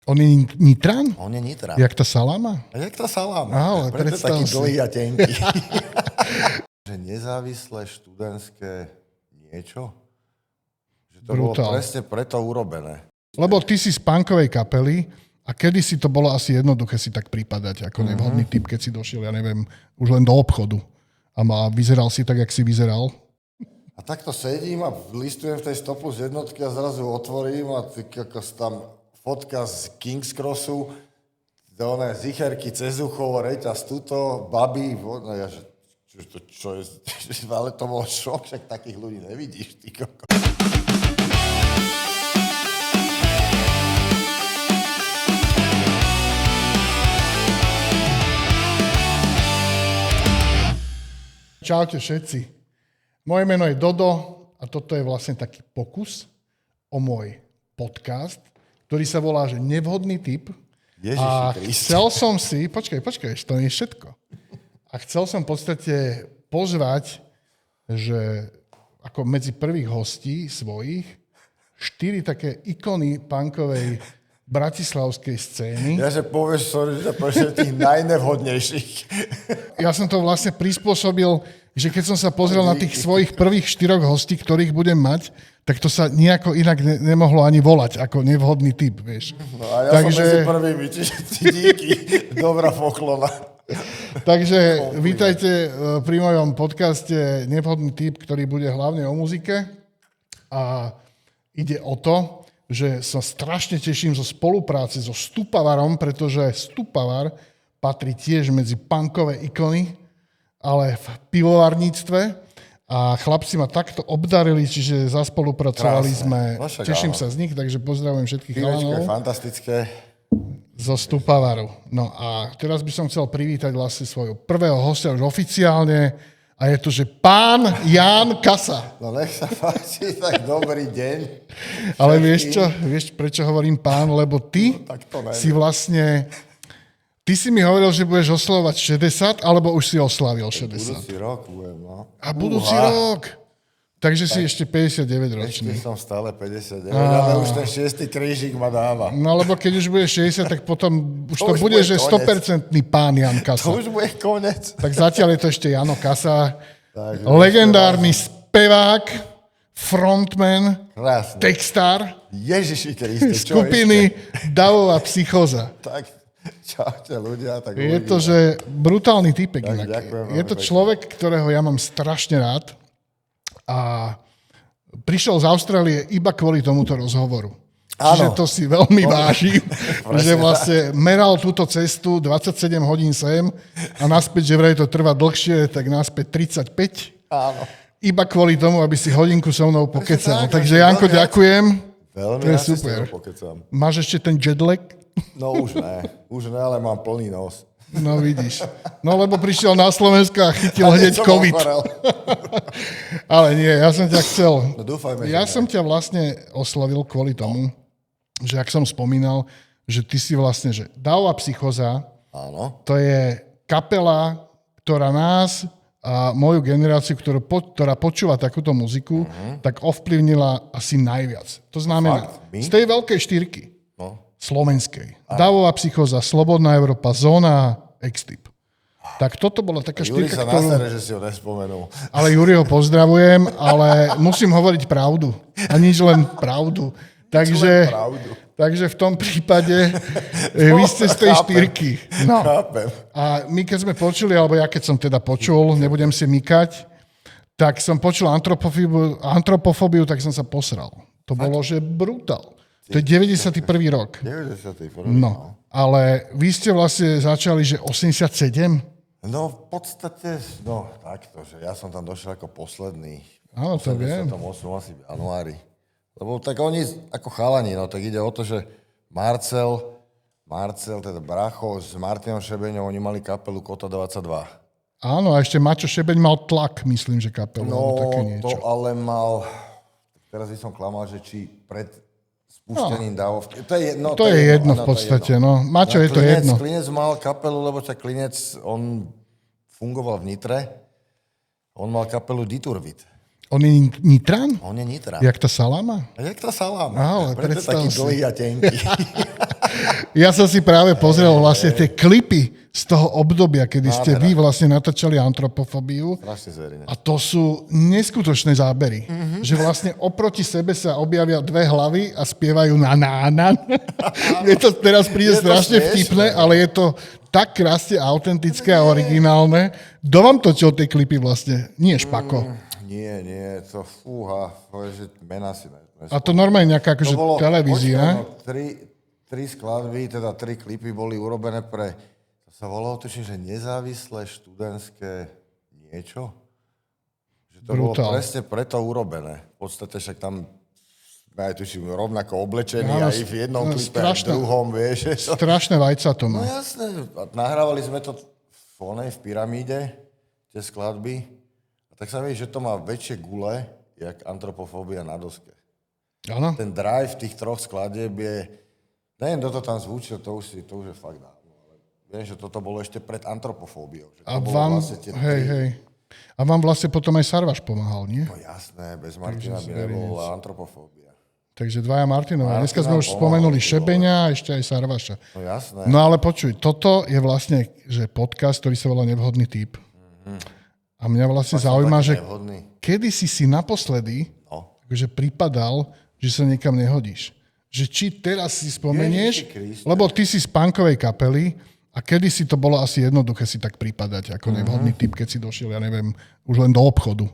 On je Nitran? On je Nitran. Jak tá saláma? Jak tá saláma. Ale preto je predstav taký si. dlhý a tenký. Že nezávislé študentské niečo? Že to bolo Brutál. presne preto urobené. Lebo ty si z punkovej kapely a kedysi to bolo asi jednoduché si tak pripadať ako nevhodný typ, keď si došiel, ja neviem, už len do obchodu a vyzeral si tak, jak si vyzeral. A takto sedím a listujem v tej stopu z jednotky a zrazu otvorím a tam fotka z King's Crossu, zicherky cez uchov, reťaz tuto, babi, no ja, že čo je, ale to bol šok, však takých ľudí nevidíš, ty koko. Čaute všetci. Moje meno je Dodo a toto je vlastne taký pokus o môj podcast, ktorý sa volá, že Nevhodný typ. A chcel som si, počkaj, to nie je všetko. A chcel som v podstate pozvať, že ako medzi prvých hostí svojich 4 také ikony punkovej bratislavskej scény. Ja že povieš, sorry, že povieš tých najnevhodnejších. Ja som to vlastne prispôsobil, že keď som sa pozrel na tých svojich prvých 4 hostí, ktorých budem mať, tak to sa nejako inak nemohlo ani volať, ako nevhodný typ, vieš. No a ja takže... som medzi prvými, čiže díky, dobrá poklona. Takže vítajte pri mojom podcaste Nevhodný typ, ktorý bude hlavne o muzike. A ide o to, že sa strašne teším zo spolupráce so Stupavarom, pretože Stupavar patrí tiež medzi punkové ikony, ale v pivovarníctve. A chlapci ma takto obdarili, čiže zaspolupracovali sme. Teším sa z nich, takže pozdravujem všetkých chalanov. Pivečko je fantastické. Zo Stupavaru. No a teraz by som chcel privítať vlastne svojho prvého hostia už oficiálne a je to, že pán Ján Kasa. No nech sa páči, tak dobrý deň. Ale vieš čo, prečo hovorím pán? Lebo ty si vlastne... Ty si mi hovoril, že budeš oslavovať 60, alebo už si oslavil 60? Budúci rok budem, no. A budúci rok? Takže si ešte 59 ročný. Ešte som stále 59, ale už ten 6. krížik ma dáva. No lebo keď už budeš 60, tak potom už to bude, že 100% pán Ján Kasa. To už bude konec. Tak zatiaľ je to ešte Jano Kasa, legendárny spevák, frontman, krásne. Textár, Ježiši Kriste, čo skupiny Davová psychóza. Tak, čaute ľudia. Tak je to, že brutálny typek. Ďakujem, je to človek, ktorého ja mám strašne rád a prišiel z Austrálie iba kvôli tomuto rozhovoru. Čiže to si veľmi vážim, že vlastne meral túto cestu 27 hodín sem a naspäť, že vraj to trvá dlhšie, tak naspäť 35. Áno. Iba kvôli tomu, aby si hodinku so mnou pokecal. Takže Janko, ďakujem. Veľmi to je rád super. Máš ešte ten jetlag? No už ne, ale mám plný nos. No vidíš. No lebo prišiel na Slovensko a chytil hneď COVID. Ale nie, ja som ťa chcel. No dúfajme, ja som ťa vlastne oslavil kvôli tomu, že ak som spomínal, že ty si vlastne, že Davová psychóza, áno. To je kapela, ktorá nás a moju generáciu, ktorá počúva takúto muziku, tak ovplyvnila asi najviac. To znamená, z tej veľkej štyrky, slovenskej. Davová psychóza, Slobodná Európa, Zóna, X-Typ. Tak toto bola taká štyrka, ktorú... Juri sa nasere, že si ho nespomenul. Ale Juriho pozdravujem, ale musím hovoriť pravdu. A nič len pravdu. Takže v tom prípade vy ste z tej štyrky. No. Chápem. A my keď sme počuli, alebo ja keď som teda počul, nebudem si mykať, tak som počul antropofóbiu, tak som sa posral. To bolo, že brutál. To je 91. rok. 91. No, ale vy ste vlastne začali, že 87? No, v podstate, takto, že ja som tam došiel ako posledný. Áno, to viem. 88 asi v januári. Lebo tak oni, ako chalani, tak ide o to, že Marcel, teda Bracho s Martinom Šebeňom, oni mali kapelu Kota 22. Áno, a ešte Maťo Šebeň mal Tlak, myslím, že kapelu, alebo také niečo. To ale mal, teraz by som klamal, že či pred spustením Davovky. To je jedno v podstate, no. Maťo, je to jedno. Klinec mal kapelu, lebo Klinec, on fungoval v Nitre, on mal kapelu Diturvit. On je Nitran? On je Nitran. Jak tá saláma? Jak tá saláma. Ale preto je taký dlhý a tenký. Ja som si práve pozrel vlastne tie klipy z toho obdobia, kedy ste vy vlastne natáčali Antropofóbiu. Strašne zverine. A to sú neskutočné zábery. Že vlastne oproti sebe sa objavia dve hlavy a spievajú na. Mne to teraz príde strašne vtipné, ale je to tak krásne autentické a originálne. Kto vám točil tie klipy vlastne? Nie Špako. Nie, to fúha, že mená si A to normálne nejaká akože televízia. Tri skladby, teda 3 klipy boli urobené pre, to sa volalo tuším, že nezávislé študentské niečo. Že to bolo presne preto urobené. V podstate však tam aj tuším rovnako oblečený aj v jednom klipe, aj v druhom, vieš. Strašné vajca to má. No jasné, nahrávali sme to v pyramíde, tie skladby. A tak sa vie, že to má väčšie gule, jak Antropofóbia na doske. Áno. Ten drive tých 3 skladieb je, neviem, kto to tam zvučil, to už je fakt dávno. Ale viem, že toto bolo ešte pred Antropofóbiou. A vám, vlastne hej. A vám vlastne potom aj Sarvaš pomáhal, nie? No jasné, bez Martina by nebola Antropofóbia. Takže dvaja Martinové. Dneska sme už spomenuli Šebeňa a ešte aj Sarvaša. No jasné. No ale počuj, toto je vlastne že podcast, ktorý sa volá Nevhodný typ. A mňa vlastne zaujíma, že kedy si naposledy akože pripadal, že sa niekam nehodíš. Že či teraz si spomenieš, lebo ty si z punkovej kapely a kedy si to bolo asi jednoduché si tak pripadať ako nevhodný typ, keď si došiel, ja neviem, už len do obchodu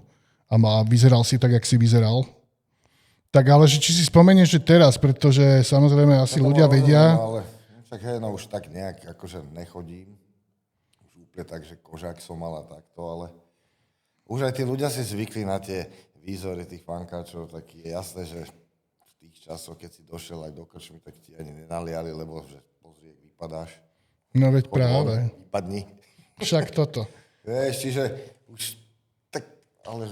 a vyzeral si tak, jak si vyzeral. Tak ale že či si spomenieš, že teraz, pretože samozrejme asi ľudia vedia. Ale však hej, no už tak nejak akože nechodím. Už úplne tak, že kožák som mal a takto, ale už aj tí ľudia si zvykli na tie výzory tých pankáčov, tak je jasné, že v tých časoch, keď si došiel aj do krčmy, tak ti ani nenaliali, lebo že pozri, jak vypadáš. No veď práve. Vypadni. Však toto. Vieš, čiže už tak, ale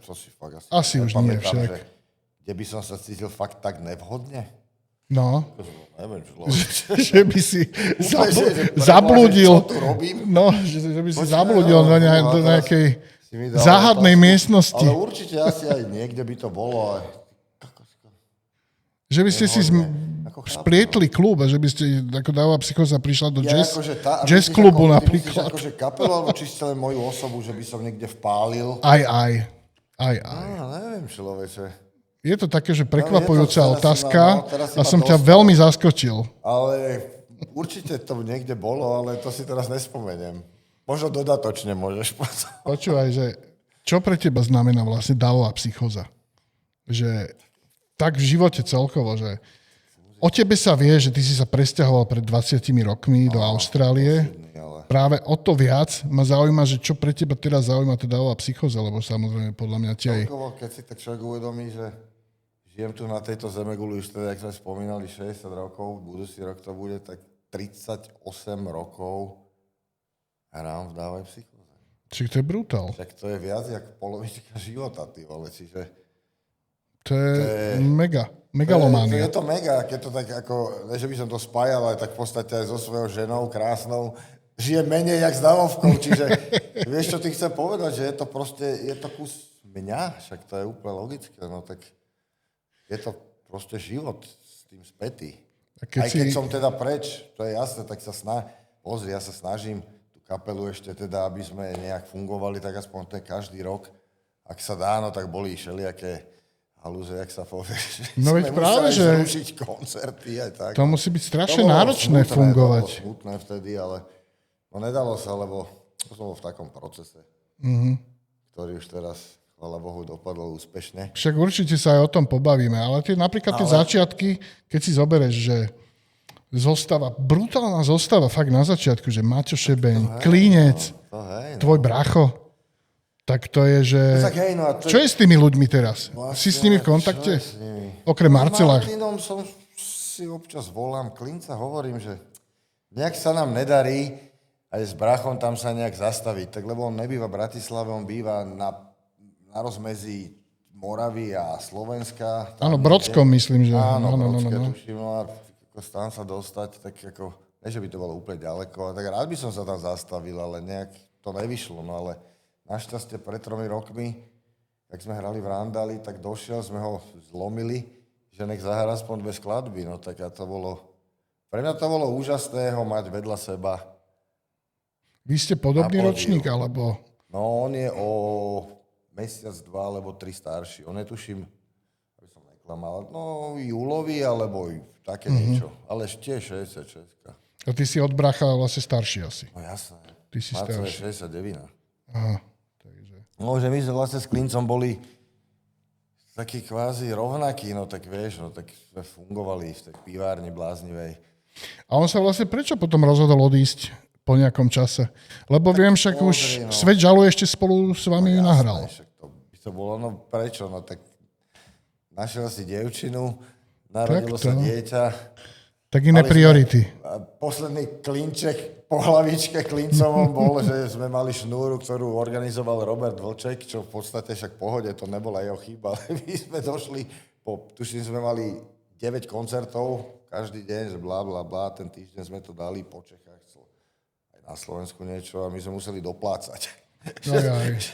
to si fakt asi už nie však. Kde by som sa cítil fakt tak nevhodne? No. Neviem, že by si zablúdil. No, že by si zablúdil do nejakej záhadnej miestnosti. Ale určite asi aj niekde by to bolo. Že by ste si splietli klub a že by ste, ako Davová psychóza prišla do jazz klubu napríklad. Akože kapelu, alebo či ste len moju osobu, že by som niekde vpálil? Aj. Neviem, človeče. Je to také, že prekvapujúca otázka a som ťa veľmi zaskočil. Ale určite to niekde bolo, ale to si teraz nespomeniem. Možno dodatočne môžeš povedať. Počúvaj, že čo pre teba znamená vlastne Davová psychóza? Že tak v živote celkovo, že o tebe sa vie, že ty si sa presťahoval pred 20 rokmi do Austrálie. Práve o to viac ma zaujíma, že čo pre teba teraz zaujíma tá Davová psychóza, lebo samozrejme podľa mňa tiež. Celkovo, keď si tak človek uvedomí, že žijem tu na tejto zemeguli už teda, jak sme spomínali, 60 rokov, budúci rok to bude, tak 38 rokov hrám v Davovej psychóze. Čiže to je brutál. Tak to je viac jak polovička života, ty vole, čiže... To je megalománia. Je to mega, keď to tak ako, ne že by som to spájal, ale tak v podstate aj so svojou ženou krásnou, žije menej jak s Davovkou, čiže vieš, čo ty chcem povedať, že je to proste, je to kus mňa, však to je úplne logické, no tak je to proste život s tým spätý. Aj keď som teda preč, to je jasné, tak sa pozri, ja sa snažím tú kapelu ešte teda, aby sme nejak fungovali, tak aspoň to je každý rok. Ak sa dá, no tak boli všelijaké halúze, jak sa povie. No veď práve, že zrušiť koncerty aj tak. To musí byť strašne náročné fungovať. To bolo smutné vtedy, ale nedalo sa, lebo to bolo v takom procese, ktorý už teraz, chvála Bohu, dopadol úspešne. Však určite sa aj o tom pobavíme, ale napríklad tie začiatky, keď si zoberieš, že brutálna zostava fakt na začiatku, že Maťo Šebeň, Klínec, tvoj bracho, tak to je, že... Čo je s tými ľuďmi teraz? Si s nimi v kontakte? Okrem Marcela. S Martinom som si občas volám, Klinca, hovorím, že nejak sa nám nedarí aj s brachom tam sa nejak zastaviť, tak lebo on nebýva v Bratislave, on býva na rozmezí Moravy a Slovenska. Áno, Brodskom myslím, že... Áno, Brodské tuším, no a tam sa dostať, tak ako, ne, že by to bolo úplne ďaleko, tak rád by som sa tam zastavil, ale nejak to nevyšlo, no ale našťastie pred 3 rokmi, jak sme hrali v Randali, tak došiel, sme ho zlomili, že nech zahrá aspoň 2 skladby, no tak a to bolo Pre mňa to bolo úžasné ho mať vedľa seba. Vy ste podobný Na pódiu. ročník, alebo... No, on je o mesiac, 2 alebo 3 starší. On je, tuším, aby som neklamal, no júlový alebo také niečo. Ale tiež 66. A ty si od bracha vlastne starší asi. No jasné. Ty si Marcel je starší. 69. Aha, takže... No, že my sme vlastne s Klincom boli takí kvázi rovnakí, no tak vieš, no tak sme fungovali v tej pivárni bláznivej. A on sa vlastne prečo potom rozhodol odísť po nejakom čase? Lebo viem, však už no. Svet žaluje ešte spolu s vami nahral. Však to by to bolo, no prečo, no tak našiel si dievčinu, narodilo Takto. sa dieťa. Tak iné priority. A posledný klinček po hlavičke klincovom bol, že sme mali šnúru, ktorú organizoval Robert Vlček, čo v podstate však v pohode, to nebola jeho chyba, ale my sme došli, tuším, sme mali 9 koncertov každý deň, že blá, blá, blá, ten týždeň sme to dali po Čechách, aj na Slovensku niečo a my sme museli doplácať. Že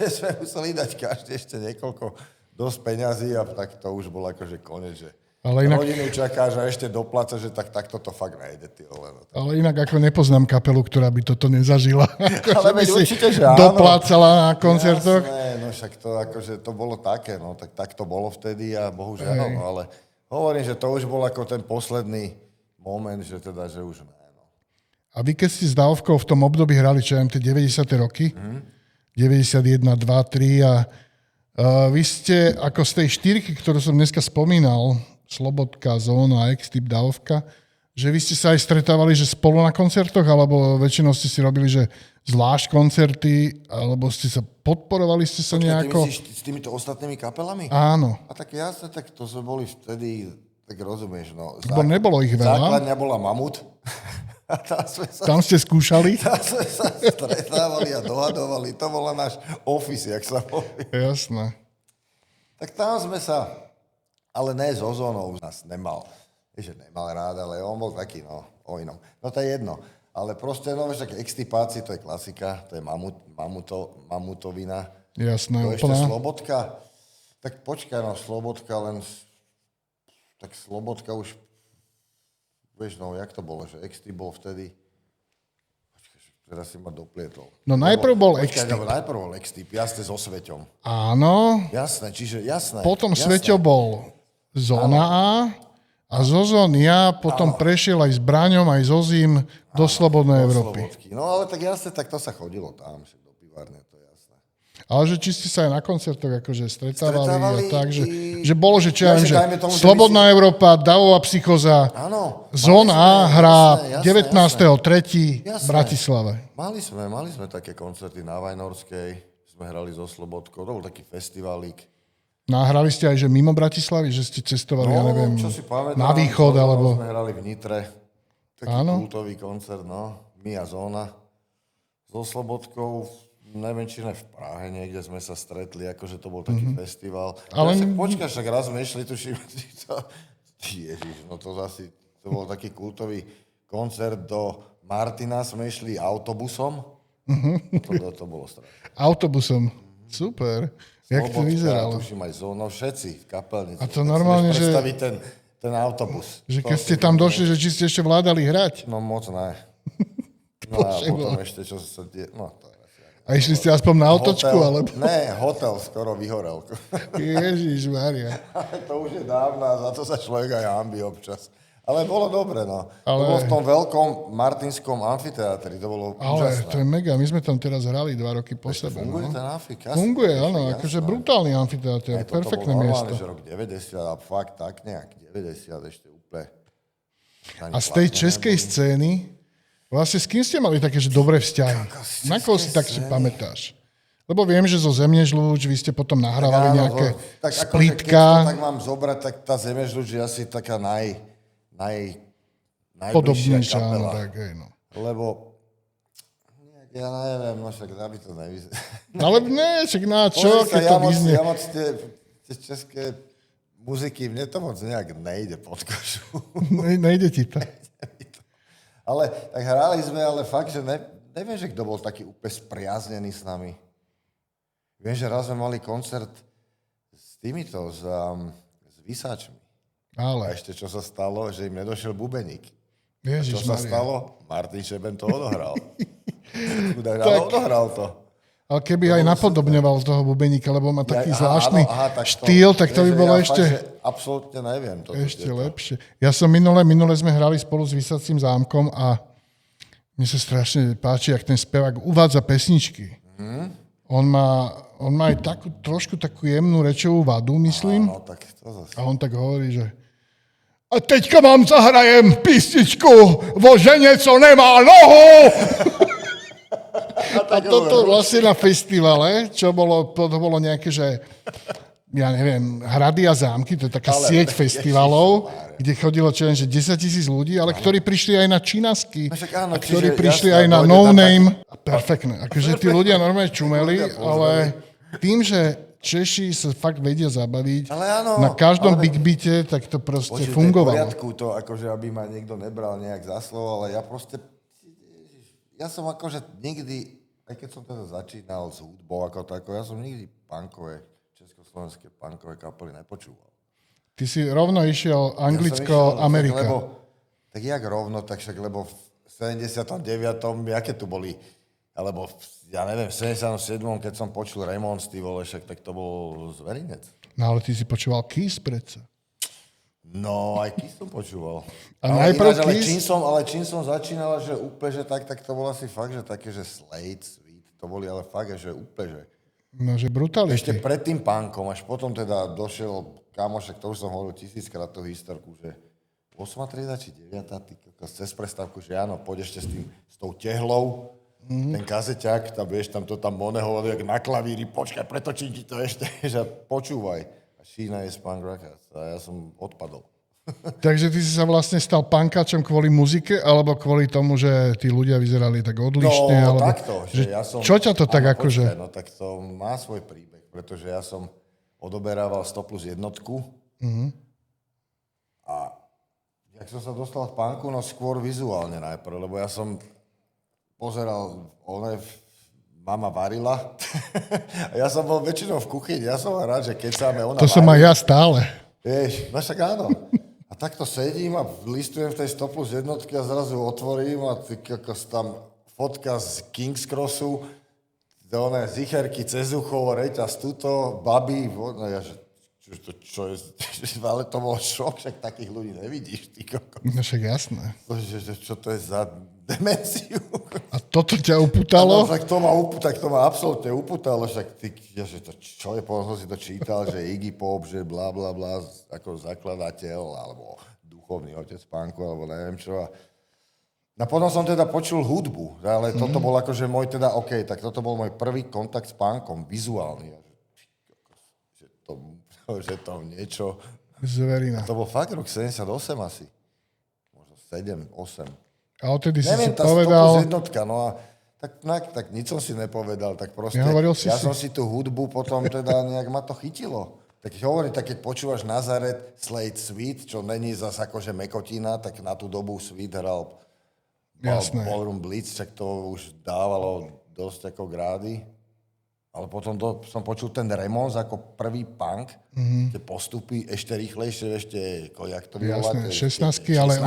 sme museli dať každý ešte niekoľko dosť peňazí a tak to už bol akože konec, že Ale inak, rodinu čakáš a ešte dopláca, že takto to fakt nejde, ty vole. No. ale inak ako nepoznám kapelu, ktorá by toto nezažila. Ale by veď si určite, že áno. doplácala na koncertoch. Jasné, no však to akože to bolo také, no tak to bolo vtedy a bohužiaľ, no ale hovorím, že to už bol ako ten posledný moment, že teda, že už ne, no. A vy keď ste s Dávkou v tom období hrali, čo ja tie 90. roky, 91, 2, 3 a vy ste ako z tej štyrky, ktorú som dneska spomínal, Slobodka, Zóna, X-Typ, Dávka, že vy ste sa aj stretávali, že spolu na koncertoch, alebo väčšinou ste si robili, že zvlášť koncerty, alebo ste sa podporovali ste sa nejako? Ty myslíš s týmito ostatnými kapelami? Áno. A tak jasne, tak to sme boli vtedy, tak rozumieš, no. Lebo nebolo ich veľa. Základňa bola Mamut. A Tam ste skúšali? Tam sme sa stretávali a dohadovali. To bola náš office, jak sa povie. Jasné. Tak tam sme sa, ale ne so Zónou, nás nemal. Vieš, že nemal rád, ale on bol taký, no, o inom. No to je jedno. Ale proste, no vieš, tak Extipáci, to je klasika, to je mamutovina. Jasné, To ešte úplná. Slobodka. Tak počkaj, no, Slobodka len... Tak Slobodka už... Vieš, no, jak to bolo, že Extip bol vtedy... Počkaj, teraz si ma doplietol. No najprv bol Počkaj, Extip. najprv bol Extip, jasne, so Sveťom. Áno. Jasné, čiže jasné. Potom jasné. Sveťo bol Zóna a zo Zóny ja potom prešiel aj s Braňom, aj so Zím do Slobodnej Európy. Slobodky. No ale tak jasne, tak to sa chodilo tam, však do pivárne, to je jasné. Ale že či ste sa aj na koncertoch akože stretávali Stretávali a tak, že, i- že bolo, že čo ja Ja, viem, že že dajme tomu, že Slobodná Európa, Davová psychoza, Áno. Zóna A hrá 19.3. v Jasné. Bratislave. Mali sme také koncerty na Vajnorskej, sme hrali so Slobodkou, to bol taký festivalík. Nahrali ste aj, že mimo Bratislavy, že ste cestovali, ja neviem, čo si pamätám, na východ, so Zónou alebo... sme hrali v Nitre, taký kultový koncert, no, my a Zóna. So Slobodkou, neviem, či ne v Prahe, niekde sme sa stretli, akože to bol taký festival. Ale- Ja počkaj, však raz sme išli, tuším, Ježiš, no to zasi, to bol taký kultový koncert do Martina, sme išli autobusom. To bolo strašné. Autobusom. Super. Jak to vyzeralo? Tuším aj Zóno, všetci v kapelnici. A to normálne, že- predstaviť ten autobus. Že keď ste tam došli, že či ste ešte vládali hrať. No moc ne. No a potom ešte, čo sa die... No, to je asi... A išli ste aspoň na otočku, alebo... Ne, hotel skoro vyhorel. Ježiš Maria. Ale to už je dávno a za to sa človek aj hanbí občas. Ale bolo dobre, no. Ale- To bolo v tom veľkom martinskom amfiteátri, to bolo Ale úžasné. to je mega. My sme tam teraz hrali 2 roky po sebe. Funguje No. ten amfik? Funguje, áno. Akože brutálny amfiteáter. Perfektné bolo miesto. normálne, že rok 90 a fakt tak nejak 90 ešte úplne. A z tej českej scény, vlastne s kým ste mali také, že dobré vzťahy? Na koho si tak si pamätáš? Lebo viem, že zo Zemnežľúč vy ste potom nahrávali nejaké tak akože, keď splitka. to tak mám zobrať, tak tá Zemnežľúč je asi taká najbližšia Podobnejšia, kapela. áno, tak, hej, no. Lebo ja neviem, no však aby to nevyzerá. Ale ne, čak na čo, keď to vyznie. Ja moc tie české muziky, mne to moc nejak nejde pod kožu. Nejde ti to. Ale tak hrali sme, ale fakt, že neviem, že kto bol taký úplne spriaznený s nami. Viem, že raz sme mali koncert s týmito, s Vysáčmi. A Ale, ešte čo sa stalo, že im nedošiel bubeník. Čo sa stalo? Martin Šeben to odohral. Ale odohral to. Ale keby aj napodobňoval toho bubeníka, lebo má taký zvláštny štýl, tak to by bolo ešte... Absolútne neviem. Ešte lepšie. Ja som minule sme hrali spolu s Vysacím zámkom a mne sa strašne páči, jak ten spevák uvádza pesničky. On má aj trošku takú jemnú rečovú vadu, myslím. Áno, tak to zase. A on tak hovorí, že a teďka vám zahrajem písničku vo žene, co nemá nohu. A toto vlastne na festivale, to bolo nejaké, že ja neviem, Hrady a zámky, to je taká sieť festivalov, kde chodilo že 10 000 ľudí, ale ktorí prišli aj na činasky, a ktorí prišli aj na No Name. Perfektné. Akože tí ľudia normálne čumeli, ale tým, že Češi sa fakt vedia zabaviť na každom big beate, tak to proste fungovalo. V poriadku to, akože aby ma niekto nebral nejak za slovo, ale ja som akože nikdy, aj keď som teda začínal s hudbou ako takou, ja som nikdy punkové, československé punkové kapely nepočúval. Ty si rovno išiel Anglicko-Amerika. Tak jak rovno, tak však, lebo v 79. jaké tu boli, alebo ja neviem, v 77. keď som počul Ramones, ty vole, však tak to bol Zverinec. No ale ty si počúval Kiss predsa. No, aj Kiss som počúval. A najprv Kiss? Ale čím som začínal, že úplne, že tak to bolo asi fakt, že také, že Slade, Sweet, to boli ale fakt, že úplne, že... No, že brutálne. Ešte pred tým punkom, až potom teda došiel kamošek, to už som hovoril 1000-krát tú historku, že 8. trieda či 9. Cez prestávku, že áno, poď ešte s tou tehlou, ten kazeťák, tam to tam Moneho, jak na klavíri, počkaj, pretočím ti to ešte, že počúvaj. A Sheena je z punk rockers a ja som odpadol. Takže ty si sa vlastne stal punkáčom kvôli muzike, alebo kvôli tomu, že tí ľudia vyzerali tak odlišne? No, alebo, takto. Že ja som, čo ťa to tak akože... No tak to má svoj príbeh, pretože ja som odoberával 100+1 a jak som sa dostal k punku, no skôr vizuálne najprv, lebo ja som pozeral, mama varila a ja som bol väčšinou v kuchyni, ja som rád, že keď sa ona to som aj ja stále. Vieš, no však áno. A takto sedím a listujem v tej 100+1 a zrazu otvorím a tam fotka z King's Crossu, zicherky cez ucho, reťaz tuto, babi, no ja, že čo je, ale to bol šok, však takých ľudí nevidíš, ty kokos. No však jasné. Čo to je za demenciu? A toto ťa upútalo? No, tak to ma absolútne upútalo, však ty, že to, čo je, potom som si to čítal, že Iggy Pop, že blá, blá, blá, ako zakladateľ, alebo duchovný otec punku, alebo neviem čo. A potom som teda počul hudbu, ale toto bol akože môj teda, tak toto bol môj prvý kontakt s punkom, vizuálny. Že to niečo... Zverina. To bol fakt rok 78 asi. Možno 7, 8. A odtedy si povedal... No a tak nič som si nepovedal, tak proste... Ja som si tú hudbu potom teda nejak ma to chytilo. Tak hovorím, tak keď počúvaš Nazaret, Slade, Sweet, čo není zase akože mekotina, tak na tú dobu Sweet hral Ballroom Blitz, tak to už dávalo dosť ako grády. Ale potom som počul ten Ramones ako prvý punk, tie postupy ešte rýchlejšie, jak to vyvoláte? Jasné, 16, ale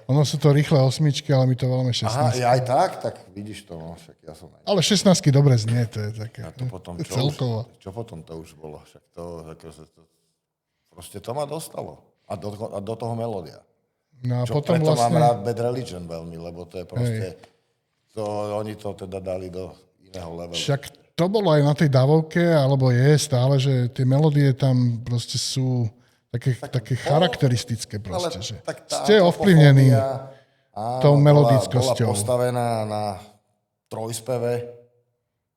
ono sú to rýchle 8, ale my to voláme 16. Aha, aj tak vidíš to, no, však ja som... Ale 16 dobre znie, to je také a to potom, čo potom to už bolo? Však to proste to ma dostalo. A do toho melódia. No a potom preto vlastne... mám rád Bad Religion veľmi, lebo to je proste... Oni to teda dali do iného levelu. Však to bolo aj na tej davovke, alebo je stále, že tie melódie tam proste sú také charakteristické proste, že ste ovplyvnení tou melodickosťou. Bola postavená na trojspeve,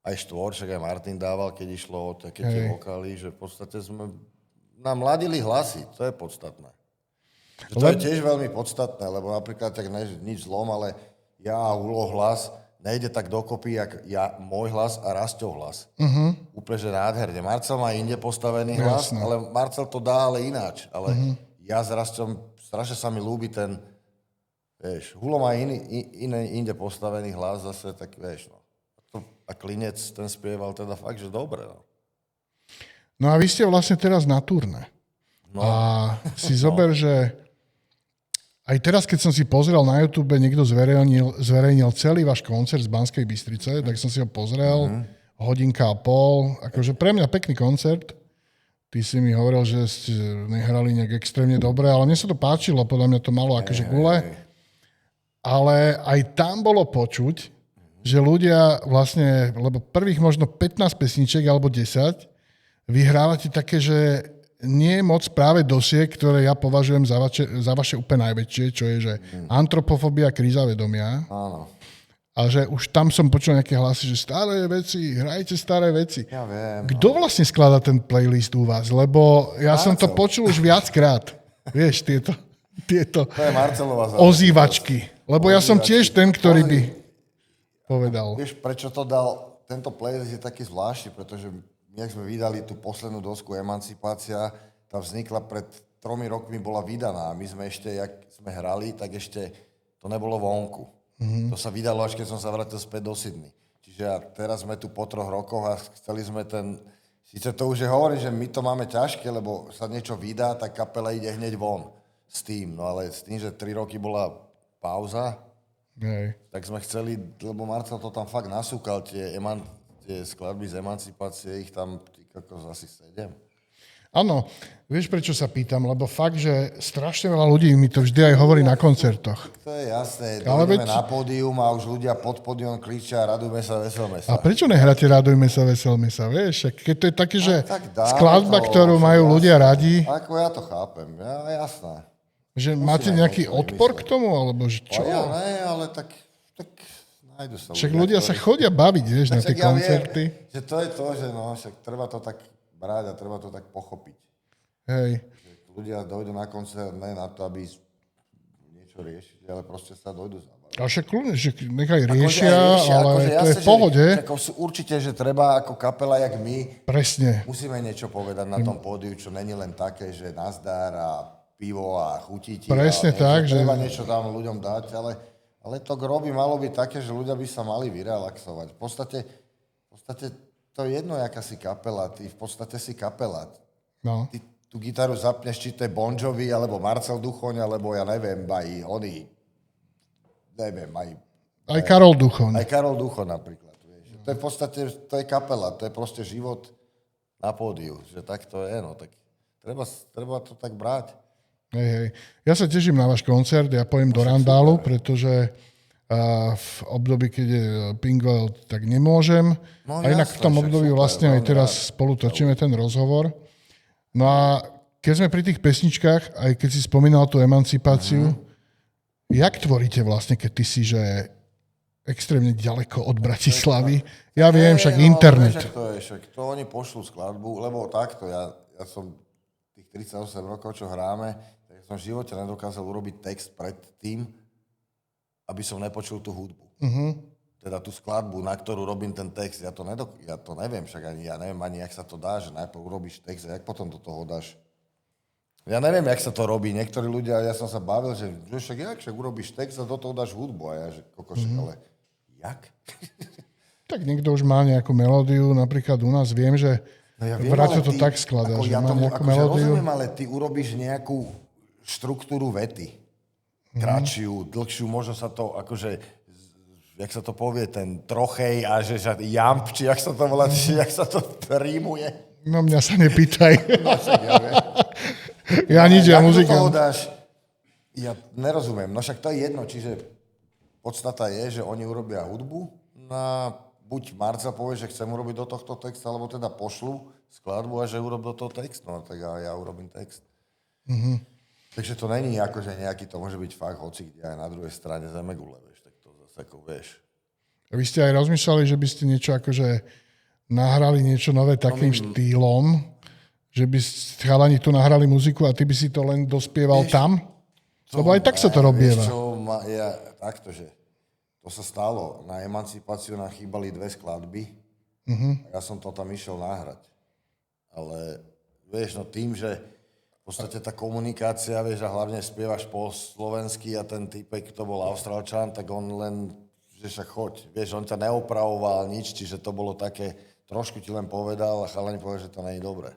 aj štvorček, aj Martin dával, keď išlo o také tie vokály, že v podstate sme nám mladili hlasy, to je podstatné. To je tiež veľmi podstatné, lebo napríklad tak nič zlom, ale ja a Ulo hlas nejde tak dokopy, jak môj hlas a Rasťov hlas. Úplne, že nádherne. Marcel má inde postavený hlas, ale Marcel to dá ale ináč. Ale ja s Rasťom, strašne sa mi ľúbi ten, vieš, Hulo má inde postavený hlas zase, tak vieš, no. A Klinec, ten spieval teda fakt, že dobre, no. No a vy ste vlastne teraz na turné. No. A si zober, že aj teraz, keď som si pozrel na YouTube, niekto zverejnil celý váš koncert z Banskej Bystrice, tak som si ho pozrel, hodinka a pol, akože pre mňa pekný koncert. Ty si mi hovoril, že ste nehrali nejak extrémne dobre, ale mne sa to páčilo, podľa mňa to malo akože gule. Ale aj tam bolo počuť, že ľudia vlastne, lebo prvých možno 15 pesniček alebo 10, vyhrávate také, že nie moc práve dosiek, ktoré ja považujem za vaše úplne najväčšie, čo je, že antropofóbia, kríza vedomia. Áno. A že už tam som počul nejaké hlasy, že staré veci, hrajte staré veci. Ja viem. Kto vlastne skladá ten playlist u vás? Lebo ja som to počul už viackrát. Vieš, tieto To je Marcelová ozývačky. Lebo ja som tiež ten, ktorý by povedal. Vieš, prečo to dal? Tento playlist je taký zvláštny, pretože my, ak sme vydali tú poslednú dosku Emancipácia, tá vznikla pred 3 rokmi, bola vydaná. My sme ešte, jak sme hrali, tak ešte to nebolo vonku. To sa vydalo, až keď som sa vrátil späť do Sydney. Čiže teraz sme tu po 3 rokoch a chceli sme Sice to už je hovorím, že my to máme ťažké, lebo sa niečo vydá, tak kapela ide hneď von s tým. No ale s tým, že 3 roky bola pauza, tak sme chceli, lebo Marcel to tam fakt nasúkal, tie skladby z Emancipácie, ich tam asi 7. Áno, vieš, prečo sa pýtam? Lebo fakt, že strašne veľa ľudí mi to vždy aj hovorí na koncertoch. To je jasné, dojdeme na pódium a už ľudia pod pódium kričia radujme sa, veselme sa. A prečo nehráte radujme sa, veselme sa, vieš? Keď to je také, že skladba, to, ktorú majú ľudia radi. Ako ja to chápem, jasné. Že máte nejaký odpor k tomu, alebo že čo? Ja ne, ale tak nájdu sa. Však ľudia sa chodia baviť, vieš, na tie koncerty. Viem, že to je to, že však treba to tak brať a treba to tak pochopiť. Hej. Ľudia dojdú na koncert ne na to, aby niečo riešili, ale proste sa dojdú zabaviť. A však kľudne, že nechaj riešia, ale to je v pohode. Určite, že treba ako kapela, jak my, presne. Musíme niečo povedať na tom pódiu, čo není len také, že nazdar a pivo a chutí ti. Presne tak. Že treba niečo tam ľuďom dať, ale to gro by malo byť také, že ľudia by sa mali vyrelaxovať. V podstate to je jedno, jaká si kapela. Ty v podstate si kapela. No. Ty tú gitaru zapneš, či to je Bon Jovi, alebo Marcel Duchoň, alebo ja neviem, aj Karol Duchoň. Aj Karol Duchoň napríklad. Vieš. To je v podstate, to je kapela, to je proste život na pódiu. Že tak to je, no tak treba to tak brať. Hej. Ja sa teším na váš koncert, ja pojem do Randálu, pretože v období, keď je Pinkwell, tak nemôžem. A inak v tom období vlastne aj teraz spolu točíme ten rozhovor. No a keď sme pri tých pesničkách, aj keď si spomínal tú Emancipáciu, jak tvoríte vlastne, keď ty si, že extrémne ďaleko od Bratislavy? Ja viem, však internet. To oni pošlú skladbu, lebo takto, ja som tých 38 rokov, čo hráme, tak som v živote nedokázal urobiť text pred tým, aby som nepočul tú hudbu. Teda tú skladbu, na ktorú robím ten text. Ja to neviem, však ja neviem ani, jak sa to dá, že najprv urobíš text a jak potom do toho dáš. Ja neviem, jak sa to robí. Niektorí ľudia, ja som sa bavil, že však urobíš text a do toho dáš hudbu. A ja, že kokošek, ale jak? Tak niekto už má nejakú melódiu, napríklad u nás viem, že Vraťo to tak skladá, že má nejakú melódiu. Rozumiem, ale ty urobíš nejakú štruktúru vety. Kratšiu, dlhšiu, možno sa to akože, jak sa to povie, ten trochej a že jamp, či jak sa to volá, či jak sa to rímuje. No mňa sa nepýtaj. Ja nič, ja muzikant. Ja nerozumiem, no však to je jedno, čiže podstata je, že oni urobia hudbu, buď Marcel povie, že chcem urobiť do tohto text, alebo teda pošlu skladbu a že urobil to text, no tak ja urobím text. Takže to není ako, že nejaký, to môže byť fakt hoci kde aj na druhej strane zemegule, vieš, tak to zase ako vieš. A vy ste aj rozmýšľali, že by ste niečo akože nahrali niečo nové takým štýlom, že by chalani tu nahrali muziku a ty by si to len dospieval tam? Lebo aj tak sa to robieva. Takto, že to sa stalo. Na Emancipáciu nám chýbali 2 skladby a ja som to tam išiel nahrať. Ale vieš, no tým, že v podstate tá komunikácia, vieš, a hlavne spievaš po slovensky a ten typek, to bol Austrálčan, tak on len, že sa choď. Vieš, on ťa neopravoval nič, čiže to bolo také, trošku ti len povedal a chalani povedal, že to nie je dobré.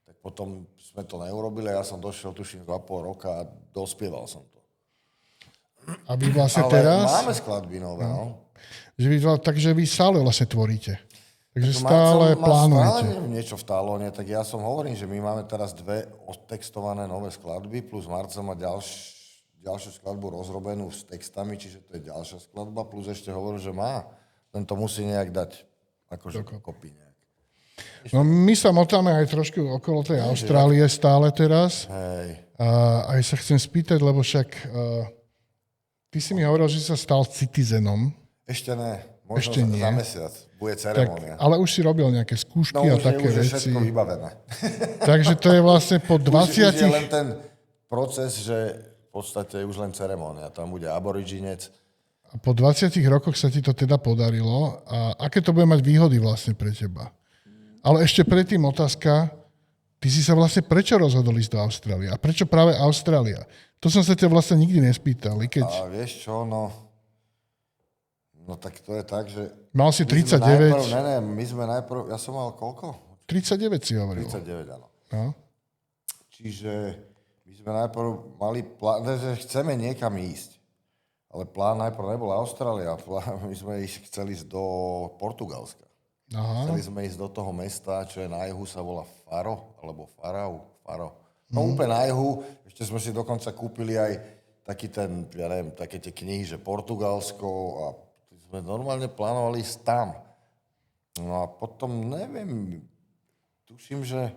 Tak potom sme to neurobili a ja som došiel, tuším, 2,5 roka a dospieval som to. A vy vlastne Ale teraz... máme skladby nové, no. Takže vy stále vlastne tvoríte. Takže Tak stále Marcel má plánujete. stále niečo v talóne, tak ja som hovorím, že my máme teraz 2 odtextované nové skladby, plus Marcel má ďalšiu skladbu rozrobenú s textami, čiže to je ďalšia skladba, plus ešte hovorím, že má. Len to musí nejak dať akože kopy nejak. No my sa motáme aj trošku okolo tej Austrálie stále teraz. Hej. A aj sa chcem spýtať, lebo však ty si mi hovoril, že sa stal citizenom. Ešte ne, možno Ešte nie. za mesiac bude Tak, ceremónia. ale už si robil nejaké skúšky No a už také je veci. všetko vybavené. Takže to je vlastne po Už je 20... len ten proces, že v podstate je už len ceremónia. Tam bude aboriginec. Po 20 rokoch sa ti to teda podarilo. A aké to bude mať výhody vlastne pre teba? Ale ešte predtým otázka, ty si sa vlastne prečo rozhodol ísť do Austrálie? A prečo práve Austrália? To som sa ťa vlastne nikdy nespýtal. A vieš čo, no tak to je tak, že... Mal si my sme 39. my sme najprv, ja som mal koľko? 39 si hovoril. 39, áno. No. Čiže my sme najprv mali plán, že chceme niekam ísť. Ale plán najprv nebol Austrália, my sme chceli ísť do Portugalska. Aha. Chceli sme ísť do toho mesta, čo je na juhu, sa volá Faro, alebo Faro. No úplne na juhu, ešte sme si dokonca kúpili aj taký ten, ja neviem, také tie knihy, že Portugalsko a sme normálne plánovali ísť tam. No a potom, neviem, tuším, že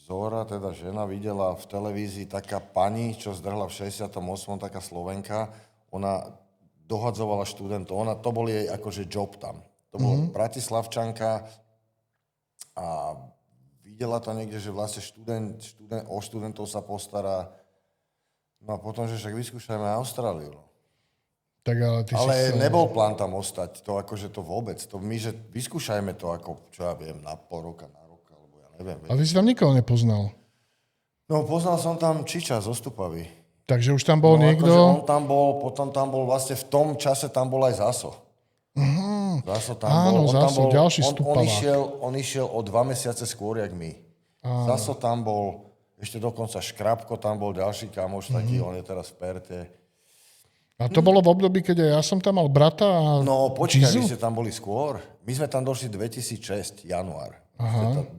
Zora, teda žena, videla v televízii taká pani, čo zdrhla v 68. taká Slovenka, ona dohadzovala študentov, to bol jej akože job tam. To bola Bratislavčanka a videla to niekde, že vlastne o študentov sa postará. No a potom, že však vyskúšajme Austráliu. No. Tak ale nebol plán tam ostať, to akože to vôbec. To my, že vyskúšajme to ako, čo ja viem, na pol roka, na rok, alebo ja neviem. A ty si tam nikoho nepoznal? No poznal som tam Čiča z Ostupavy. Takže už tam bol niekto? Akože on tam bol, potom tam bol vlastne v tom čase tam bol aj Zaso. Zaso tam Áno, bol. Zaso, ďalší on Stupavák. on išiel o 2 mesiace skôr, jak my. Zaso tam bol, ešte dokonca Škrabko tam bol, ďalší kamoš taký, on je teraz v Perte. A to bolo v období, keď ja som tam mal brata a No počkaj, Gizu? vy ste tam boli skôr. My sme tam došli 2006, január.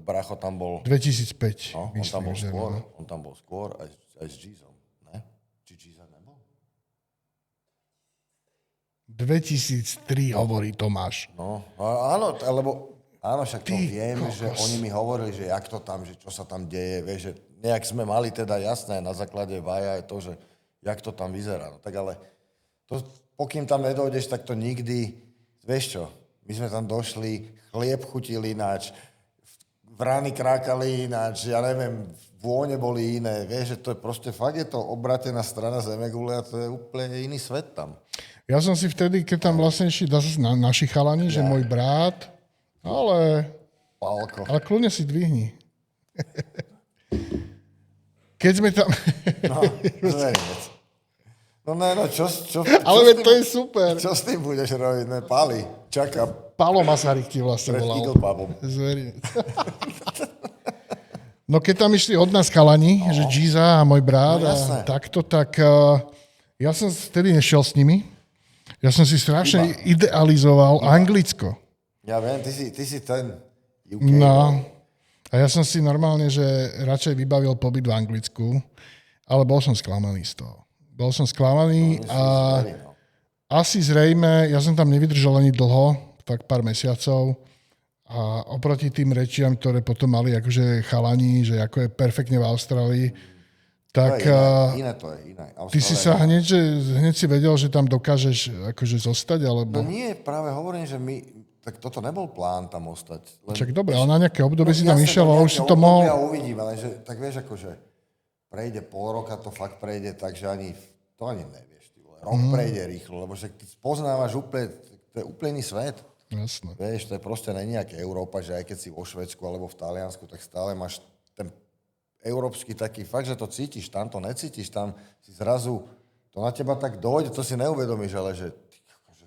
Bracho tam bol... 2005, No, myslím, že no. On tam bol skôr aj s Gizom, ne? Či Giza nebol? 2003 hovorí Tomáš. No, áno, áno, však to viem, že oni mi hovorili, že jak to tam, že čo sa tam deje, vieš, že nejak sme mali teda jasné, na základe Vaja je to, že jak to tam vyzerá. No tak ale, pokým tam nedojdeš, tak to nikdy, vieš čo, my sme tam došli, chlieb chutili ináč, vrány krákali ináč, ja neviem, vône boli iné, vieš, že to je proste, fakt je to obratená strana Zemegule a to je úplne iný svet tam. Ja som si vtedy, keď tam vlastne išli naši chalani, že môj brat, ale kľudne si dvihni. Keď sme tam... No, čo ale to je super. Čo s tým budeš robiť? Ne, Pali, čaká. Palo Masaryk ti vlastne volal. Zverinec. No keď tam išli od nás chalani, že Giza a môj brat a takto, tak ja som vtedy nešiel s nimi. Ja som si strašne idealizoval Anglicko. Ja viem, ty si ten UK. No. A ja som si normálne, že radšej vybavil pobyt v Anglicku, ale bol som sklamaný z toho. Bol som sklamaný a asi zrejme, ja som tam nevydržal ani dlho, tak pár mesiacov a oproti tým rečiam, ktoré potom mali akože chalani, že ako je perfektne v Austrálii, tak iné to je, iné. Ty si sa hneď si vedel, že tam dokážeš akože zostať, alebo... No nie, práve hovorím, že tak toto nebol plán tam ostať. Však dobre, ale na nejaké obdobie si tam išiel a už si to mohol... Ja uvidím, ale že, tak vieš, akože prejde pol roka, to fakt prejde, takže to ani nevieš. Rok prejde rýchlo, lebo však ty spoznávaš úplne, to je úplne iný svet. Jasné. Vieš, to je proste není nejaká Európa, že aj keď si vo Švédsku alebo v Taliansku, tak stále máš ten európsky taký fakt, že to cítiš, tam to necítiš, tam si zrazu, to na teba tak dojde, to si neuvedomíš, ale že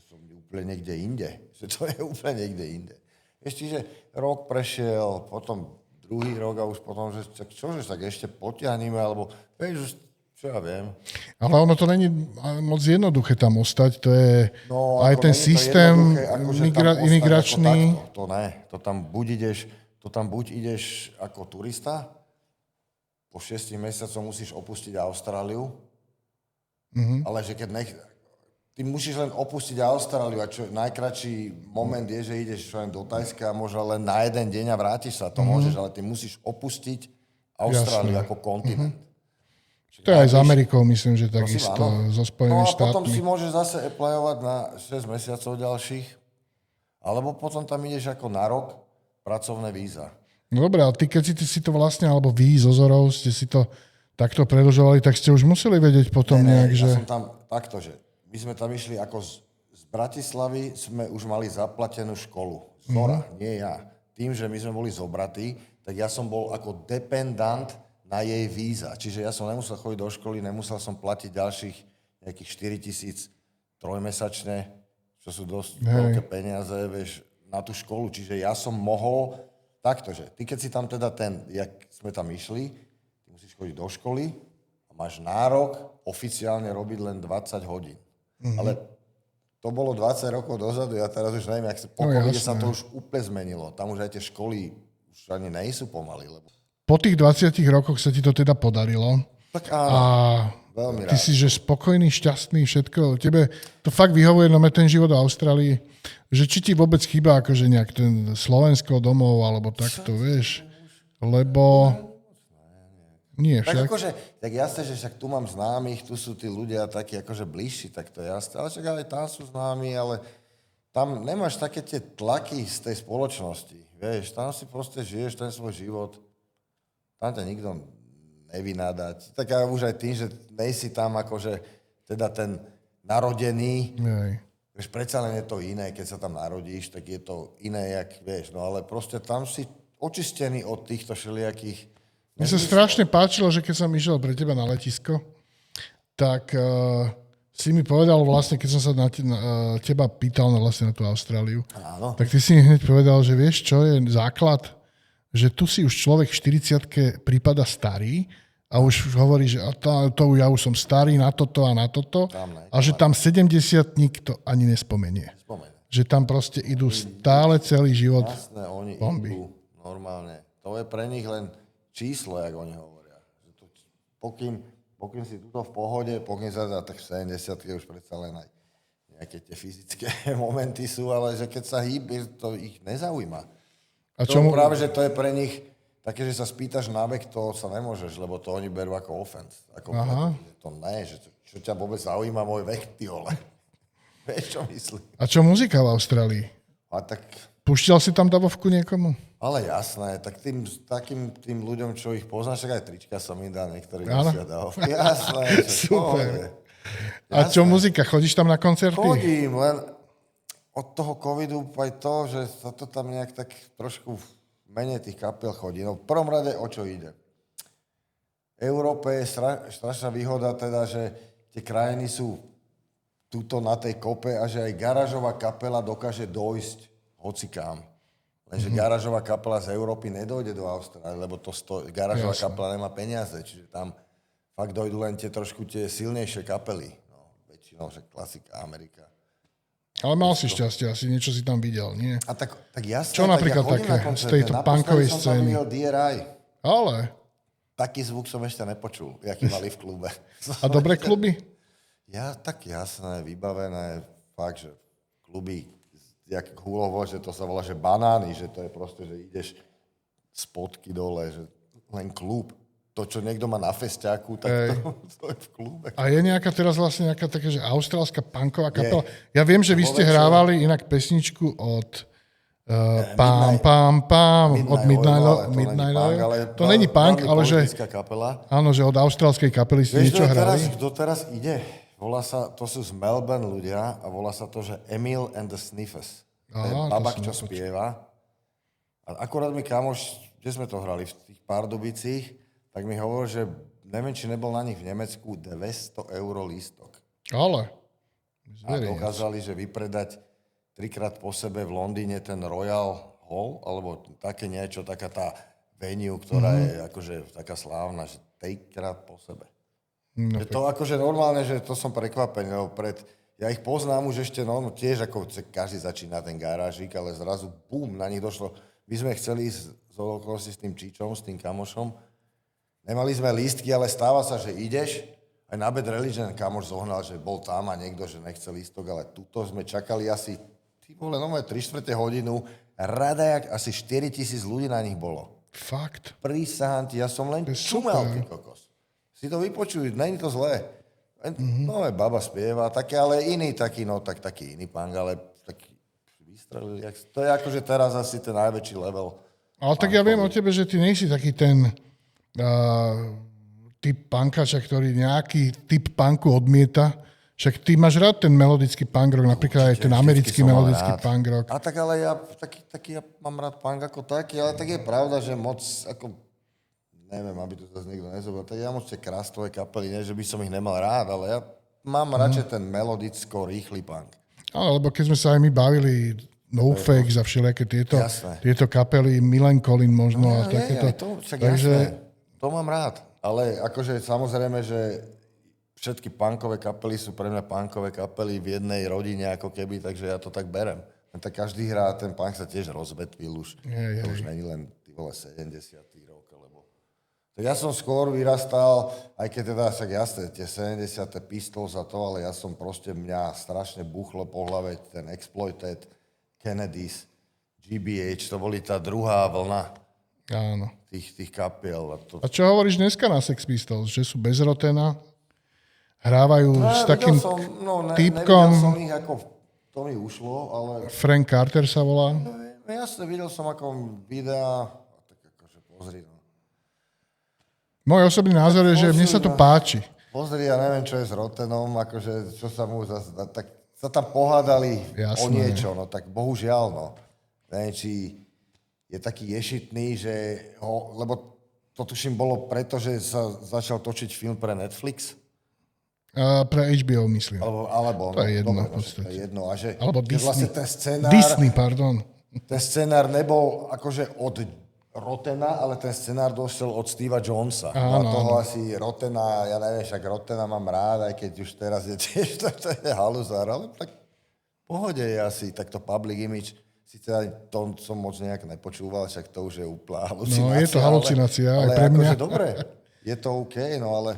som úplne niekde inde, že to je úplne niekde inde. Vieš, čiže rok prešiel, potom druhý rok a už potom, že čože, tak ešte potiahneme, alebo vieš, Čo ja viem. Ale ono to není moc jednoduché tam ostať, to je No, aj ten systém imigračný. To ne, to tam buď ideš ako turista, po 6 mesiacoch musíš opustiť Austráliu, ale že keď ty musíš len opustiť Austráliu a čo najkratší moment je, že ideš len do Tajska a možno len na jeden deň a vrátiš sa, to môžeš, ale ty musíš opustiť Austráliu ako kontinent. To je aj s Amerikou, myslím, že takisto, so Spojenými štátmi. No a potom si môžeš zase applyovať na 6 mesiacov ďalších, alebo potom tam ideš ako na rok pracovné víza. No dobré, ale ty, keď si to vlastne, alebo vy z Ozorov ste si to takto predĺžovali, tak ste už museli vedieť potom nejak, že... Ja som tam takto, že my sme tam išli ako z Bratislavy, sme už mali zaplatenú školu. Zora, nie ja. Tým, že my sme boli zobratí, tak ja som bol ako dependant na jej víza. Čiže ja som nemusel chodiť do školy, nemusel som platiť ďalších nejakých 4 000 trojmesačne, čo sú dosť veľké peniaze, vieš, na tú školu. Čiže ja som mohol takto, že ty keď si tam teda jak sme tam išli, ty musíš chodiť do školy a máš nárok oficiálne robiť len 20 hodín. Ale to bolo 20 rokov dozadu, ja teraz už neviem, jak sa po covide sa to už úplne zmenilo. Tam už aj tie školy už ani nejsú pomaly, lebo... Po tých 20 rokoch sa ti to teda podarilo. Tak áno, veľmi ty rád. si, že spokojný, šťastný, všetko. Tebe to fakt vyhovuje, no ten život v Austrálii, že či ti vôbec chýba akože nejak ten Slovensko domov, alebo takto, vieš. Lebo... Nie, však. Tak akože, tak jasné, že však tu mám známych, tu sú tí ľudia takí akože bližší, tak to je jasné. Ale však aj tam sú známi, ale tam nemáš také tie tlaky z tej spoločnosti. Vieš, tam si proste žiješ ten svoj život. Tam ťa nikto nevynádať. Tak aj už aj tým, že nejsi tam akože teda ten narodený. Vieš, predsa len je to iné, keď sa tam narodíš, tak je to iné, jak vieš. No ale proste tam si očistený od týchto všelijakých... Mne sa strašne páčilo, že keď som išiel pre teba na letisko, tak si mi povedal vlastne, keď som sa na teba pýtal vlastne na tú Austráliu, tak ty si mi hneď povedal, že vieš, čo je základ, že tu si už človek v 40-ke prípada starý a už hovorí, že to ja už som starý na toto a na toto a že tam 70-tník to ani nespomenie. Že tam proste idú stále celý život. Jasné, oni bomby. idú normálne. To je pre nich len číslo, jak oni hovoria. Pokým si tuto v pohode, pokým sa dá, tak v 70-ke už predsa len aj nejaké tie fyzické momenty sú, ale že keď sa hýbe, to ich nezaujíma. A čomu... Práve, že to je pre nich také, že sa spýtaš na vek, to sa nemôžeš, lebo to oni berú ako offense. To ne, že čo ťa vôbec zaujíma môj vek, ty vole. Vieš, čo myslím? A čo muzika v Austrálii? A tak... Púšťal si tam davovku niekomu? Ale jasné, tak tým ľuďom, čo ich poznáš, tak aj trička sa mi dá, niektorí nosia davovky. Jasné. Super. A čo muzika? Chodíš tam na koncerty? Chodím, len od toho covidu aj to, že sa to tam nejak tak trošku menej tých kapiel chodí. No v prvom rade o čo ide? V Európe je strašná výhoda teda, že tie krajiny sú tuto na tej kope a že aj garážová kapela dokáže dojsť hocikám. Lenže garážová kapela z Európy nedojde do Austrálie, lebo garážová kapela nemá peniaze, čiže tam fakt dojdú len tie trošku tie silnejšie kapely. No, väčšinou, že klasika, Amerika. Ale mal si šťastie, asi niečo si tam videl, nie? A tak jasné, čo napríklad tak ja také z tejto punkovej scény? Naposledy som tam videl DRI. Ale? Taký zvuk som ešte nepočul, jaký mali v klube. A dobré kluby? Ja, tak jasné, vybavené, fakt, že kluby, jak Hulovo, že to sa volá, že banány, že to je proste, že ideš spodky dole, že len klub. To, čo niekto má na festiaku, tak to je v klube. A je nejaká teraz vlastne nejaká taká, že austrálska punková kapela? Ja viem, že vy ste hrávali inak pesničku od od Midnight Oil. To není punk, ale že... Áno, že od austrálskej kapely ste niečo hrali. Kto teraz ide? Volá sa, to sú z Melbourne ľudia a volá sa to, že Emil and the Sniffers. To je babak, čo spieva. A akorát mi kamoš, kde sme to hrali, v tých Pardubicích, tak mi hovoril, že neviem, či nebol na nich v Nemecku 200 € lístok. Ale. A dokázali, že vypredať 3-krát po sebe v Londýne ten Royal Hall, alebo také niečo, taká tá venue, ktorá je akože taká slávna, že 3-krát po sebe. No, že to akože normálne, že to som prekvapený, lebo ja ich poznám už ešte, no tiež ako každý začína ten garážik, ale zrazu bum, na nich došlo. My sme chceli ísť z okolností s tým Čičom, s tým kamošom. Nemali sme lístky, ale stáva sa, že ideš. Aj na Bad Religion kamoš zohnal, že bol tam a niekto, že nechcel lístok, ale tuto sme čakali asi, 3/4 hodinu. Rada, jak asi 4,000 ľudí na nich bolo. Fakt. Prísahám ti, ja som len čumel, ty kokos. Si to vypočuj, není to zlé. No, baba spieva, také, ale iný taký, no tak taký iný punk, ale taký vystrelil. To je akože teraz asi ten najväčší level. Ale tak ja viem o tebe, že ty nejsi taký ten typ punkača, ktorý nejaký typ punku odmieta. Však ty máš rád ten melodický punk rock, napríklad aj ten americký melodický punk rock. A tak ale ja taký ja mám rád punk ako taký, ale tak je pravda, že moc ako neviem, aby to zase niekto nezobral. Tak ja moc tie krastové kapely, nie, že by som ich nemal rád, ale ja mám radšej ten melodicko-rýchly punk. Áno, lebo keď sme sa aj my bavili NoFX a všelijaké tieto kapely, Millencolin možno a takéto. Takže to mám rád. Ale akože samozrejme, že všetky punkové kapely sú pre mňa punkové kapely v jednej rodine ako keby, takže ja to tak berem. Tak každý hrá, ten punk sa tiež rozvetvil už. To už není len 70. rok, alebo... Tak ja som skôr vyrastal, aj keď teda však jasné, tie 70. Pistols a to, ale ja som proste, mňa strašne buchlo po hlave ten Exploited, Kennedys, GBH, to boli tá druhá vlna. Áno. Tých kapiel. A čo hovoríš dneska na Sex Pistols? Že sú bez Rotena? Hrávajú s takým týpkom? Nevidel som ich, ako to mi ušlo, ale... Frank Carter sa volá. Jasne, videl som ako videa, tak akože pozri. No. Môj osobný názor je, že mne sa to páči. Pozri, ja neviem, čo je s Rotenom, akože čo sa mu tak sa tam pohádali o niečo, no tak bohužiaľ, no. Neviem, či je taký ješitný, že lebo to tuším bolo preto, že sa začal točiť film pre Netflix. Pre HBO, myslím. Alebo to je jedno. Dobre, to je jedno. A že, alebo Disney. Vlastne ten scenár, Disney, pardon. Ten scenár nebol akože od Rotena, ale ten scenár došiel od Steva Jonesa. A toho asi Rotena, ja neviem, však Rotena mám rád, aj keď už teraz je tiež, to je haluzár, ale tak v pohode je asi takto public image. Sice aj to som moc nejak nepočúval, však to už je úplná halucinácia. No je to halucinácia, aj pre mňa. Akože dobre, je to OK, no ale...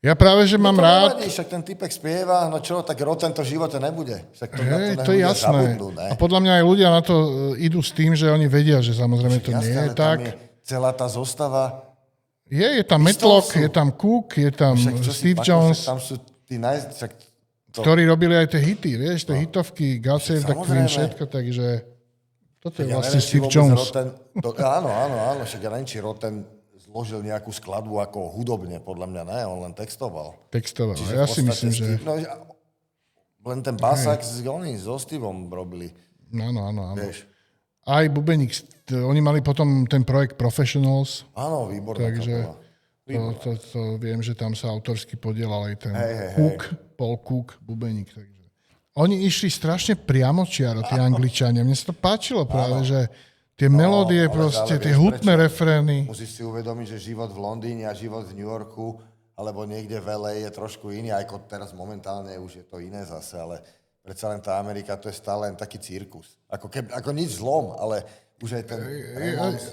Ja práve, že mám rád... Nevadí, však ten typek spieva, no čo, tak Roten to v živote nebude. Však to je jasné. Zabudnú, ne? A podľa mňa aj ľudia na to idú s tým, že oni vedia, že samozrejme to nie je tak. Je celá tá zostava... Je tam Matlock, je tam Cook, je tam Steve Jones, tam sú tí ktorí robili aj tie hity, vieš, tie hitovky, God Save the Queen, všetko, takže toto je vlastne Steve Jones. Áno, však ja neviem, či Roten zložil nejakú skladbu ako hudobne, podľa mňa ne, on len textoval. Ja si myslím, že... Len ten basák so Steveom robili. Áno. Vieš. Aj bubeník, oni mali potom ten projekt Professionals. Áno, výborná kapela. To viem, že tam sa autorsky podielal aj ten Paul Cook, bubeník. Takže. Oni išli strašne priamočiaro, tí Angličania. Mne sa to páčilo práve, že tie melódie proste, tie hutné refrény. Musíš si uvedomiť, že život v Londýne a život v New Yorku alebo niekde v LA je trošku iný, aj ako teraz momentálne už je to iné zase, ale predsa len tá Amerika, to je stále len taký cirkus. Ako nič zlom, ale už aj ten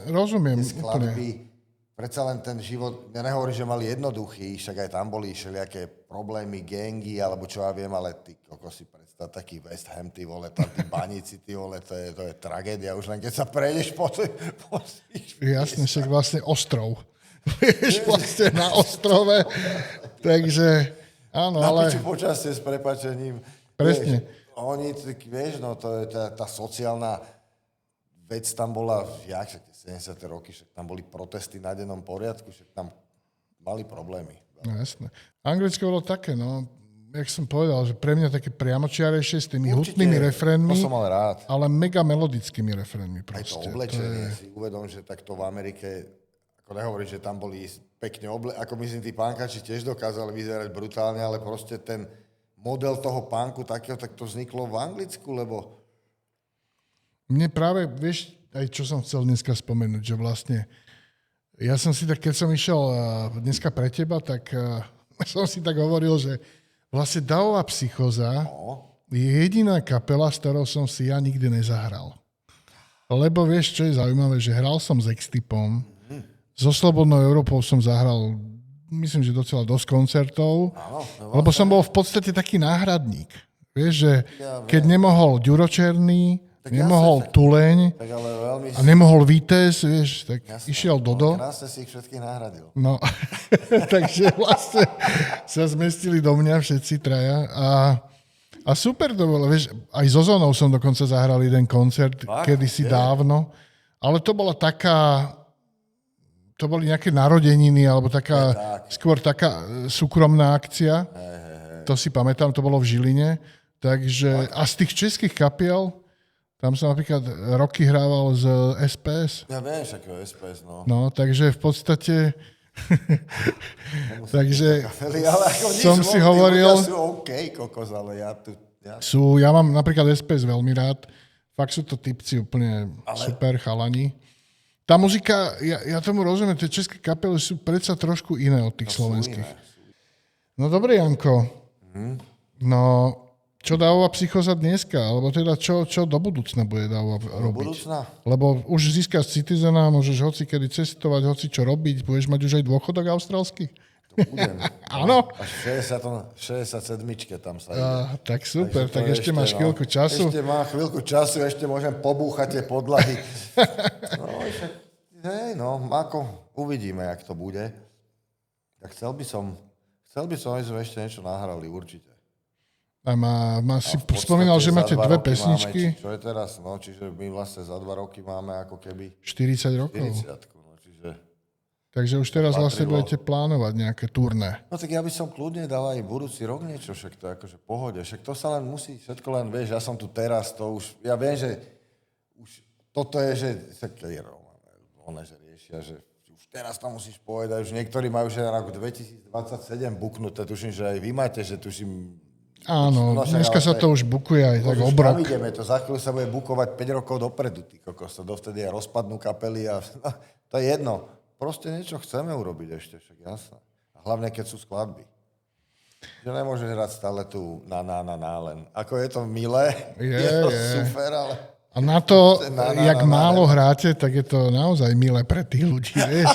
rozumiem, skladby, predsa len ten život, ja nehovorím, že mali jednoduchý, však aj tam boli všelijaké problémy, gangy, alebo čo ja viem, ale ty si predstav, taký West Ham, ty vole, tam tí baníci, ty vole, to je tragédia, už len keď sa prejdeš po jasne, však vlastne ostrov. Vieš, vlastne na ostrove, takže áno, ale... Na piču počasie s prepáčením. Presne. Vieš, no to je tá sociálna vec tam bola, však tie 70. roky, však tam boli protesty na dennom poriadku, však tam mali problémy. No jasné. Anglicko bolo také, no, jak som povedal, že pre mňa také priamočiarejšie s tými hutnými refrénmi, to som mal rád. Ale mega melodickými refrénmi proste. Aj to oblečenie, si uvedom, že takto v Amerike, ako nehovorím, že tam boli pekne ako myslím, tí pánkači tiež dokázali vyzerať brutálne, ale proste ten model toho pánku takého, tak to vzniklo v Anglicku, lebo mne práve, vieš, aj čo som chcel dneska spomenúť, že vlastne ja som si tak, keď som išiel dneska pre teba, tak som si tak hovoril, že vlastne Davová psychóza je jediná kapela, s ktorou som si ja nikdy nezahral. Lebo vieš, čo je zaujímavé, že hral som s X-Typom, so Slobodnou Európou som zahral, myslím, že docela dosť koncertov, lebo som bol v podstate taký náhradník. Vieš, že keď nemohol Ďuro Černý, nemohol Tuleň a nemohol Vítes, vieš, tak išiel Dodo. Krásne si ich všetkých nahradil. No, takže vlastne sa zmestili do mňa všetci traja a super to bolo, vieš, aj so Zónou som dokonca zahral jeden koncert kedysi dávno, ale to bola taká, to boli nejaké narodeniny, alebo skôr taká súkromná akcia, to si pamätám, to bolo v Žiline, takže, a z tých českých kapiel, tam som napríklad roky hrával z SPS. Ja viem, však je SPS, no. No, takže v podstate takže Ale ako som si hovoril... Sú OK, kokos, ale ja tu... Ja mám napríklad SPS veľmi rád. Fakt sú to typci úplne super chalani. Tá muzika, ja tomu rozumiem, tie české kapely sú predsa trošku iné od tých slovenských. No dobre, Janko. No, čo Davová psychóza dneska? Alebo teda čo do budúcna bude Davová robiť? Budúcna? Lebo už získaš Citizena, môžeš hocikedy cestovať, hocičo robiť, budeš mať už aj dôchodok austrálsky? To budem. Áno. Až 67 tam sa ide. Tak super, tak ešte máš chvíľku času. Ešte mám chvíľku času, ešte môžem pobúchať tie podlahy. Ako uvidíme, jak to bude. Tak chcel by som, aby sme ešte niečo nahrali, určite. A si spomínal, že máte 2 pesničky. Čo je teraz? No, čiže my vlastne za 2 roky máme ako keby... 40 rokov. 40, no, čiže... Takže už teraz vlastne budete plánovať nejaké turné. No tak ja by som kľudne dal aj budúci rok niečo, však to je akože pohode. Však to sa len musí, všetko len, vieš, ja som tu teraz, to už... Ja viem, že už toto je, že... One, že riešia, že už teraz tam musíš povedať, už niektorí majú, že na rok 2027 buknuté, tuším, že aj vy máte, že tuším... Áno, dneska sa to už bukuje aj tak obrok. Už ideme, to za chvíľu sa bude bukovať 5 rokov dopredu, ty kokos, to dovtedy aj rozpadnú kapely a to je jedno. Proste niečo chceme urobiť ešte, však jasné. A hlavne, keď sú skladby. Že nemôžeš hrať stále tu na len. Ako je to milé, je to super, ale... A na to, jak málo hráte, tak je to naozaj milé pre tých ľudí, vieš.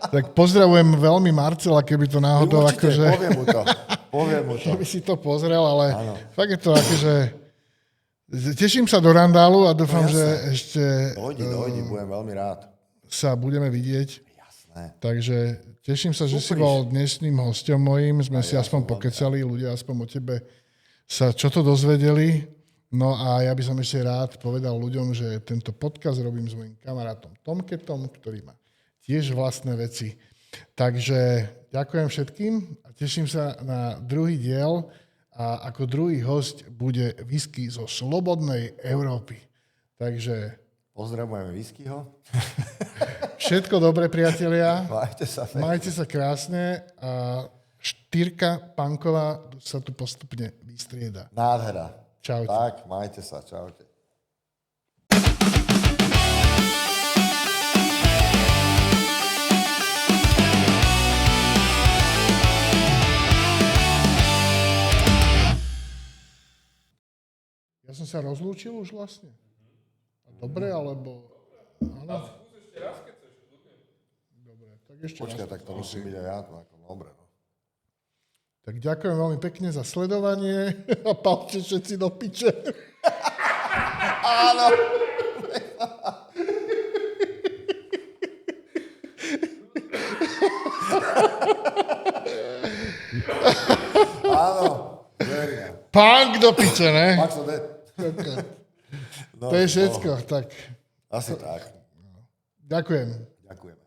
Tak pozdravujem veľmi Marcela, keby to náhodou určite, akože... Poviem mu to. Keby si to pozrel, ale fakt je to akože... Teším sa do Randálu a dúfam, že ešte... Dojdi, budem veľmi rád. Sa budeme vidieť. Jasné. Takže teším sa, že si bol dnešným hosťom mojím. Sme si aspoň pokecali, ľudia aspoň o tebe sa čo to dozvedeli. No a ja by som ešte rád povedal ľuďom, že tento podcast robím s mojím kamarátom Tomketom, ktorý má tiež vlastné veci. Takže ďakujem všetkým a teším sa na druhý diel a ako druhý hosť bude whisky zo Slobodnej Európy. Takže... Pozdravujeme whiskyho. Všetko dobré, priatelia. Majte sa krásne a Štyrka Panková sa tu postupne vystrieda. Nádhera. Čaute. Tak, majte sa. Čaute. Ja som sa rozlúčil už vlastne. Dobre, alebo... Áno. Skús ešte raz, keď chceš. Dobre, tak ešte Počkaj, raz. tak to musím byť aj ja. Dobre, no. Tak ďakujem veľmi pekne za sledovanie a palte všetci do piče. Áno. Áno. Punk do piče, ne? No, To je všetko, tak. asi tak. Ďakujem. Ďakujem.